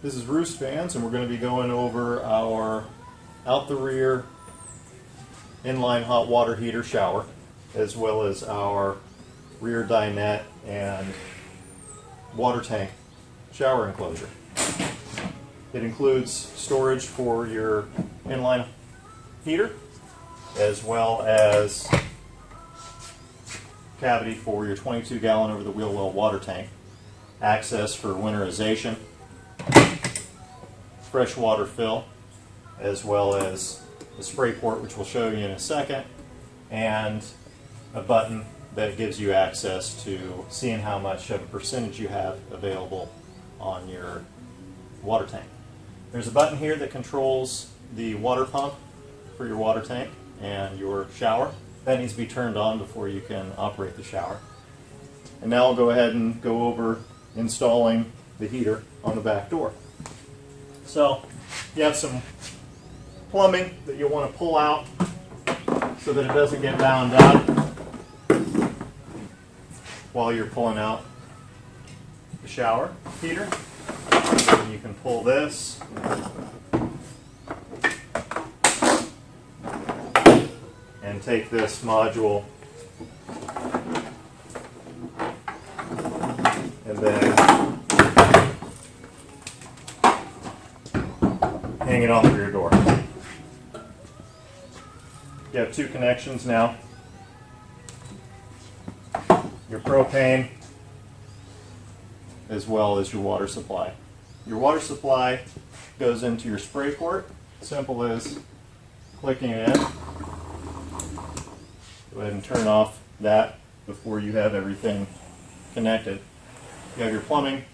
This is Roost Vans, and we're going to be going over our out the rear inline hot water heater shower, as well as our rear dinette and water tank shower enclosure. It includes storage for your inline heater, as well as cavity for your 22-gallon over-the-wheel well water tank, access for winterization, freshwater fill, as well as the spray port, which we'll show you in a second, and a button that gives you access to seeing how much of a percentage you have available on your water tank. There's a button here that controls the water pump for your water tank and your shower. That needs to be turned on before you can operate the shower. And now I'll go ahead and go over installing the heater on the back door. So you have some plumbing that you'll want to pull out so that it doesn't get bound up while you're pulling out the shower heater. And you can pull this and take this module and then hang it on through your door. You have two connections now. Your propane as well as your water supply. Your water supply goes into your spray port. Simple as clicking it in. Go ahead and turn off that before you have everything connected. You have your plumbing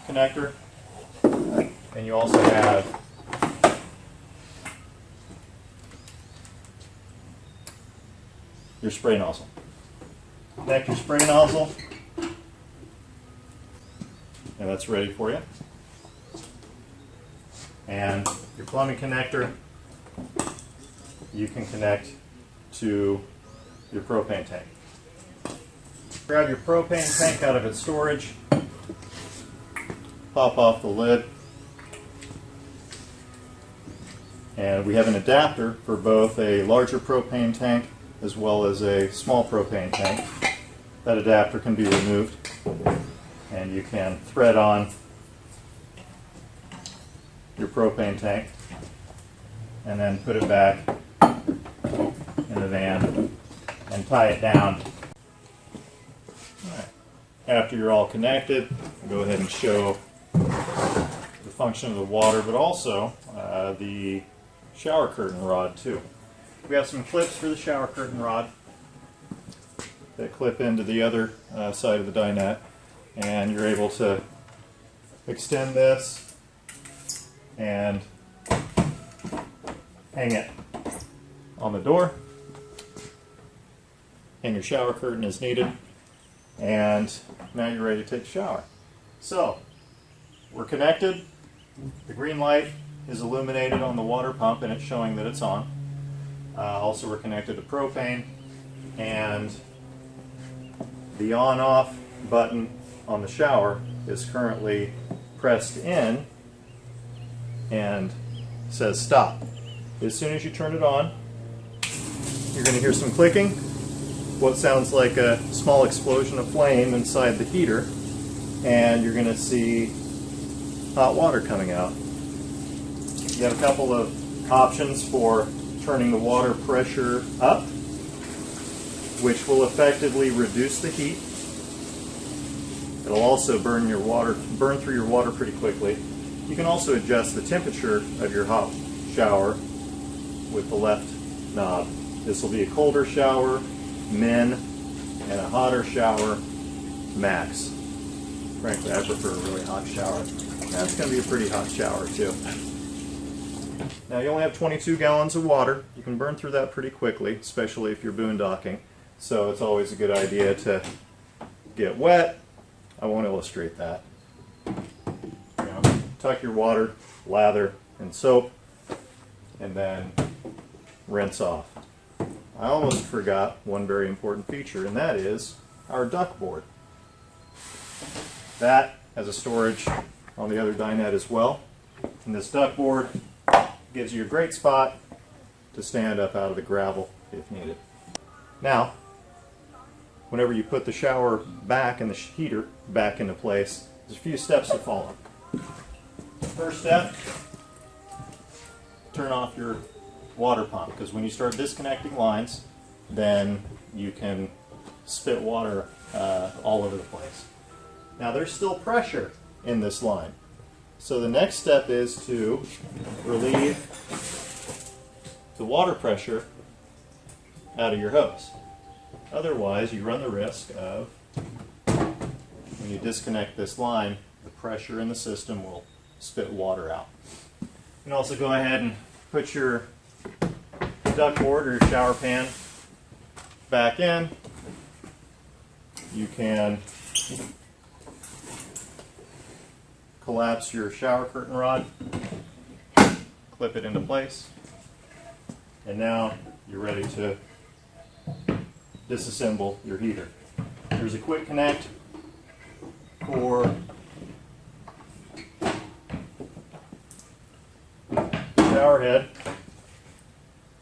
connector, and you also have your spray nozzle. Connect your spray nozzle, and that's ready for you. And your plumbing connector, you can connect to your propane tank. Grab your propane tank out of its storage, pop off the lid, and we have an adapter for both a larger propane tank as well as a small propane tank. That adapter can be removed, and you can thread on your propane tank and then put it back in the van and tie it down. All right. After you're all connected, I'll go ahead and show the function of the water, but also the shower curtain rod too. We have some clips for the shower curtain rod that clip into the other side of the dinette, and you're able to extend this and hang it on the door. Hang your shower curtain as needed, and now you're ready to take a shower. So we're connected. The green light is illuminated on the water pump, and it's showing that it's on. Also, we're connected to propane, and the on-off button on the shower is currently pressed in and says stop. As soon as you turn it on, you're going to hear some clicking, what sounds like a small explosion of flame inside the heater, and you're going to see hot water coming out. You have a couple of options for turning the water pressure up, which will effectively reduce the heat. It'll also burn through your water pretty quickly. You can also adjust the temperature of your hot shower with the left knob. This will be a colder shower, min, and a hotter shower, max. Frankly, I prefer a really hot shower. That's going to be a pretty hot shower too. Now you only have 22 gallons of water. You can burn through that pretty quickly, especially if you're boondocking. So it's always a good idea to get wet. I won't illustrate that. Tuck your water, lather, and soap, and then rinse off. I almost forgot one very important feature, and that is our duct board. That has a storage on the other dinette as well. And this duckboard gives you a great spot to stand up out of the gravel if needed. Now, whenever you put the shower back and the heater back into place, there's a few steps to follow. First step, turn off your water pump, because when you start disconnecting lines, then you can spit water all over the place. Now there's still pressure in this line, so the next step is to relieve the water pressure out of your hose. Otherwise, you run the risk of, when you disconnect this line, the pressure in the system will spit water out. You can also go ahead and put your duckboard or your shower pan back in. You can collapse your shower curtain rod, clip it into place, and now you're ready to disassemble your heater. There's a quick connect for the shower head,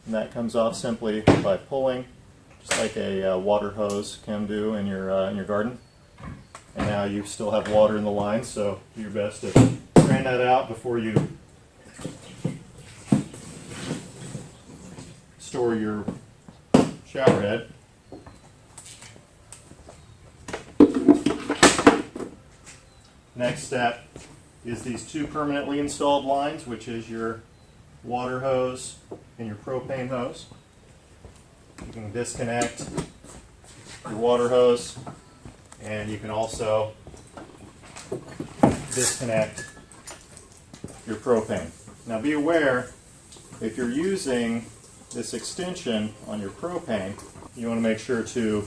and that comes off simply by pulling, just like a water hose can do in your garden. And now you still have water in the line, so do your best to drain that out before you store your shower head. Next step is these two permanently installed lines, which is your water hose and your propane hose. You can disconnect your water hose, and you can also disconnect your propane. Now be aware, if you're using this extension on your propane, you want to make sure to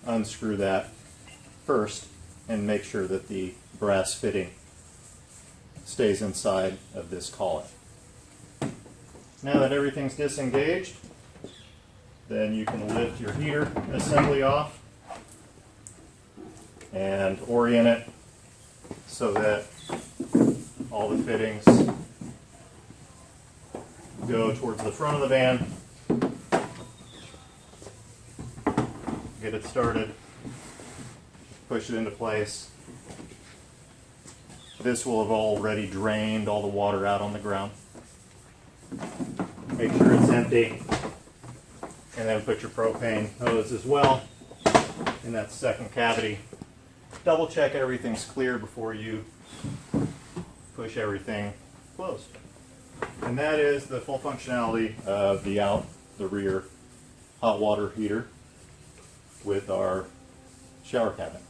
unscrew that first and make sure that the brass fitting stays inside of this collet. Now that everything's disengaged, then you can lift your heater assembly off and orient it so that all the fittings go towards the front of the van. Get it started, push it into place. This will have already drained all the water out on the ground. Make sure it's empty, and then put your propane hose as well in that second cavity. Double check everything's clear before you push everything closed. And that is the full functionality of the rear hot water heater with our shower cabinet.